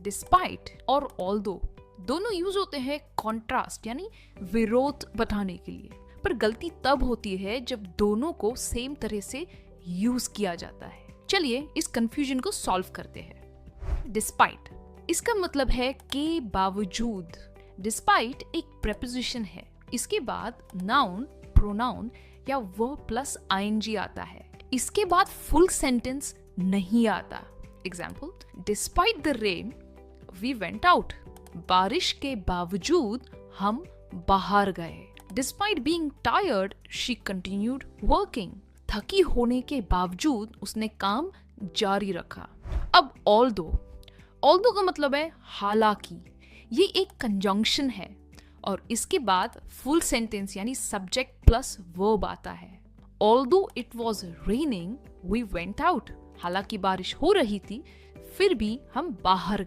Despite और although दोनों use होते हैं कॉन्ट्रास्ट यानी विरोध बताने के लिए, पर गलती तब होती है जब दोनों को सेम तरह से यूज किया जाता है। चलिए इस कंफ्यूजन को सॉल्व करते हैं। डिस्पाइट, इसका मतलब है के बावजूद। डिस्पाइट एक प्रेपोजिशन है, इसके बाद नाउन, प्रोनाउन या वर्ब प्लस आईएनजी आता है। इसके बाद फुल सेंटेंस नहीं आता। Example, despite the rain we went out. बारिश के बावजूद हम बाहर गए। Despite being tired she continued working. थकी होने के बावजूद उसने काम जारी रखा। अब ऑल्दो का मतलब है हालांकि। ये एक कंजंक्शन है और इसके बाद फुल सेंटेंस यानी सब्जेक्ट प्लस वर्ब आता है। Although it was raining we went out. हालांकि बारिश हो रही थी फिर भी हम बाहर गए।